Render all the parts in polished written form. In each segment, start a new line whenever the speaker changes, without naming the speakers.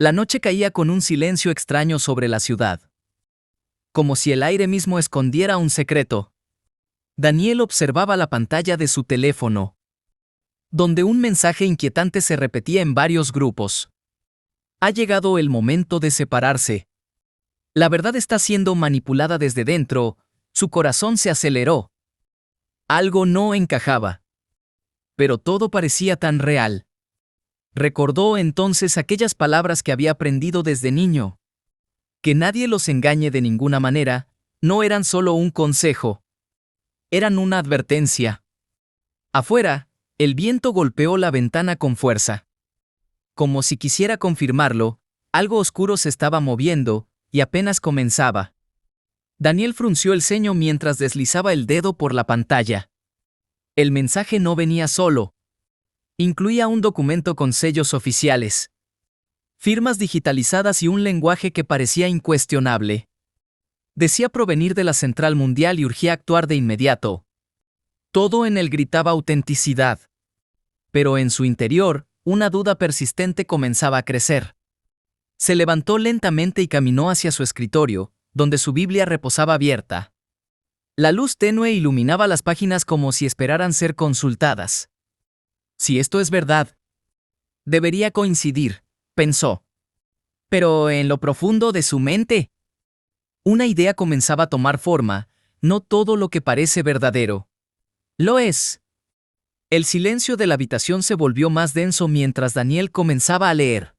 La noche caía con un silencio extraño sobre la ciudad. Como si el aire mismo escondiera un secreto. Daniel observaba la pantalla de su teléfono, donde un mensaje inquietante se repetía en varios grupos. Ha llegado el momento de separarse. La verdad está siendo manipulada desde dentro. Su corazón se aceleró. Algo no encajaba. Pero todo parecía tan real. Recordó entonces aquellas palabras que había aprendido desde niño. Que nadie los engañe de ninguna manera, no eran solo un consejo. Eran una advertencia. Afuera, el viento golpeó la ventana con fuerza. Como si quisiera confirmarlo, algo oscuro se estaba moviendo, y apenas comenzaba. Daniel frunció el ceño mientras deslizaba el dedo por la pantalla. El mensaje no venía solo. Incluía un documento con sellos oficiales, firmas digitalizadas y un lenguaje que parecía incuestionable. Decía provenir de la Central Mundial y urgía actuar de inmediato. Todo en él gritaba autenticidad. Pero en su interior, una duda persistente comenzaba a crecer. Se levantó lentamente y caminó hacia su escritorio, donde su Biblia reposaba abierta. La luz tenue iluminaba las páginas como si esperaran ser consultadas. Si esto es verdad, debería coincidir, pensó. Pero en lo profundo de su mente, una idea comenzaba a tomar forma. No todo lo que parece verdadero lo es. El silencio de la habitación se volvió más denso mientras Daniel comenzaba a leer.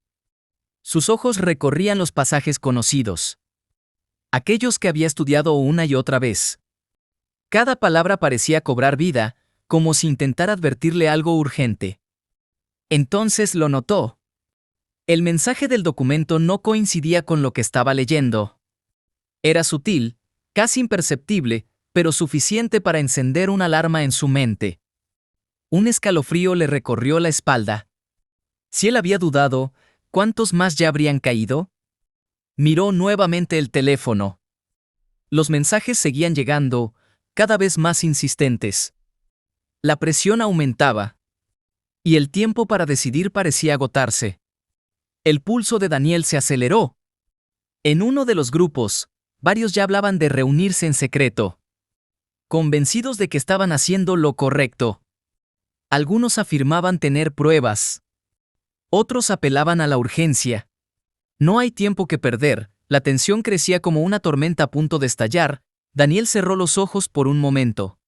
Sus ojos recorrían los pasajes conocidos, aquellos que había estudiado una y otra vez. Cada palabra parecía cobrar vida, como si intentara advertirle algo urgente. Entonces lo notó. El mensaje del documento no coincidía con lo que estaba leyendo. Era sutil, casi imperceptible, pero suficiente para encender una alarma en su mente. Un escalofrío le recorrió la espalda. Si él había dudado, ¿cuántos más ya habrían caído? Miró nuevamente el teléfono. Los mensajes seguían llegando, cada vez más insistentes. La presión aumentaba. Y el tiempo para decidir parecía agotarse. El pulso de Daniel se aceleró. En uno de los grupos, varios ya hablaban de reunirse en secreto, convencidos de que estaban haciendo lo correcto. Algunos afirmaban tener pruebas. Otros apelaban a la urgencia. No hay tiempo que perder, la tensión crecía como una tormenta a punto de estallar. Daniel cerró los ojos por un momento.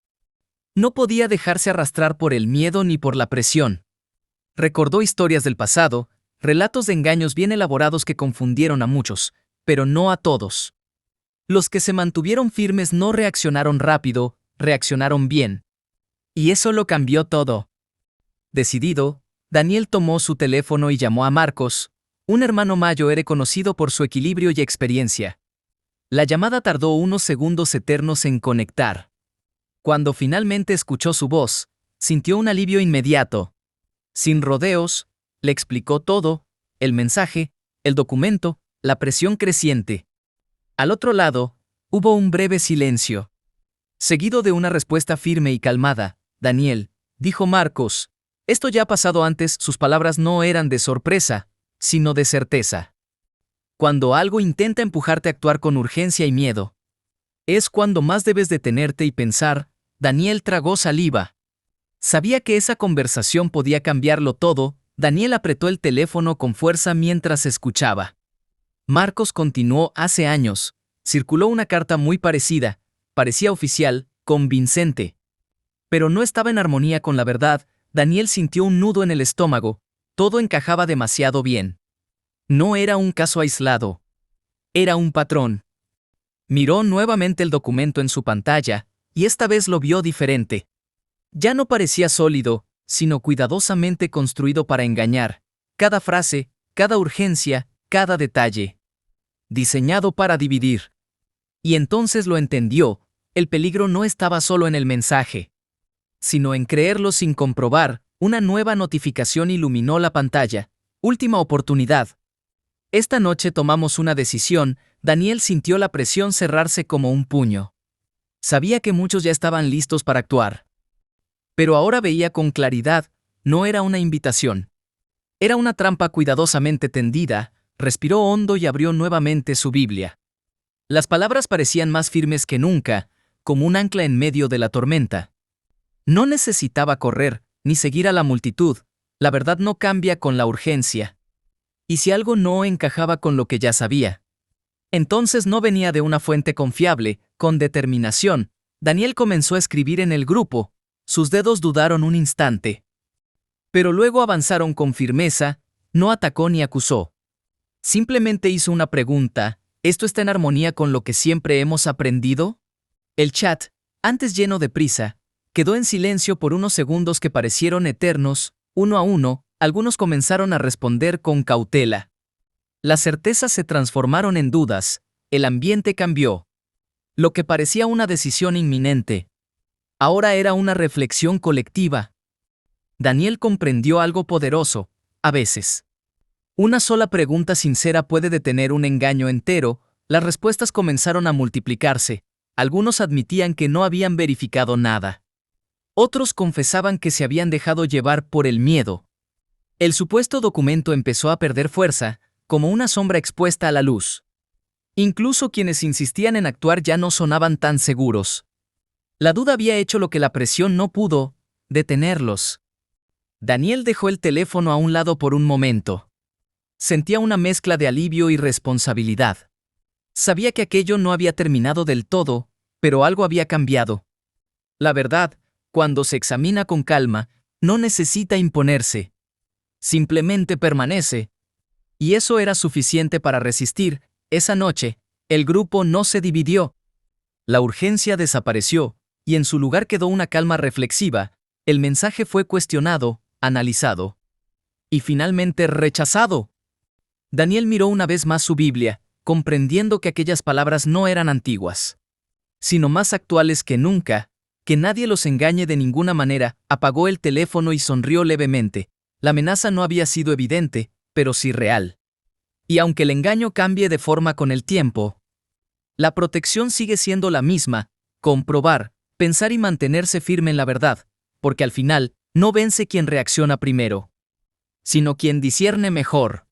No podía dejarse arrastrar por el miedo ni por la presión. Recordó historias del pasado, relatos de engaños bien elaborados que confundieron a muchos, pero no a todos. Los que se mantuvieron firmes no reaccionaron rápido, reaccionaron bien. Y eso lo cambió todo. Decidido, Daniel tomó su teléfono y llamó a Marcos, un hermano mayor conocido por su equilibrio y experiencia. La llamada tardó unos segundos eternos en conectar. Cuando finalmente escuchó su voz, sintió un alivio inmediato. Sin rodeos, le explicó todo, el mensaje, el documento, la presión creciente. Al otro lado, hubo un breve silencio. Seguido de una respuesta firme y calmada. Daniel, dijo Marcos, esto ya ha pasado antes. Sus palabras no eran de sorpresa, sino de certeza. Cuando algo intenta empujarte a actuar con urgencia y miedo, es cuando más debes detenerte y pensar. Daniel tragó saliva. Sabía que esa conversación podía cambiarlo todo. Daniel apretó el teléfono con fuerza mientras escuchaba. Marcos continuó. Hace años, circuló una carta muy parecida, parecía oficial, convincente. Pero no estaba en armonía con la verdad. Daniel sintió un nudo en el estómago. Todo encajaba demasiado bien. No era un caso aislado. Era un patrón. Miró nuevamente el documento en su pantalla, y esta vez lo vio diferente. Ya no parecía sólido, sino cuidadosamente construido para engañar. Cada frase, cada urgencia, cada detalle. Diseñado para dividir. Y entonces lo entendió. El peligro no estaba solo en el mensaje, sino en creerlo sin comprobar. Una nueva notificación iluminó la pantalla. Última oportunidad. Esta noche tomamos una decisión. Daniel sintió la presión cerrarse como un puño. Sabía que muchos ya estaban listos para actuar. Pero ahora veía con claridad, no era una invitación. Era una trampa cuidadosamente tendida, respiró hondo y abrió nuevamente su Biblia. Las palabras parecían más firmes que nunca, como un ancla en medio de la tormenta. No necesitaba correr, ni seguir a la multitud. La verdad no cambia con la urgencia. ¿Y si algo no encajaba con lo que ya sabía? Entonces no venía de una fuente confiable, con determinación. Daniel comenzó a escribir en el grupo. Sus dedos dudaron un instante. Pero luego avanzaron con firmeza, no atacó ni acusó. Simplemente hizo una pregunta: ¿esto está en armonía con lo que siempre hemos aprendido? El chat, antes lleno de prisa, quedó en silencio por unos segundos que parecieron eternos. Uno a uno, algunos comenzaron a responder con cautela. Las certezas se transformaron en dudas, el ambiente cambió. Lo que parecía una decisión inminente, ahora era una reflexión colectiva. Daniel comprendió algo poderoso: a veces, una sola pregunta sincera puede detener un engaño entero. Las respuestas comenzaron a multiplicarse. Algunos admitían que no habían verificado nada. Otros confesaban que se habían dejado llevar por el miedo. El supuesto documento empezó a perder fuerza, como una sombra expuesta a la luz. Incluso quienes insistían en actuar ya no sonaban tan seguros. La duda había hecho lo que la presión no pudo: detenerlos. Daniel dejó el teléfono a un lado por un momento. Sentía una mezcla de alivio y responsabilidad. Sabía que aquello no había terminado del todo, pero algo había cambiado. La verdad, cuando se examina con calma, no necesita imponerse. Simplemente permanece. Y eso era suficiente para resistir. Esa noche, el grupo no se dividió. La urgencia desapareció, y en su lugar quedó una calma reflexiva. El mensaje fue cuestionado, analizado y finalmente rechazado. Daniel miró una vez más su Biblia, comprendiendo que aquellas palabras no eran antiguas, sino más actuales que nunca. Que nadie los engañe de ninguna manera. Apagó el teléfono y sonrió levemente. La amenaza no había sido evidente, pero sí real. Y aunque el engaño cambie de forma con el tiempo, la protección sigue siendo la misma: comprobar, pensar y mantenerse firme en la verdad, porque al final, no vence quien reacciona primero, sino quien discierne mejor.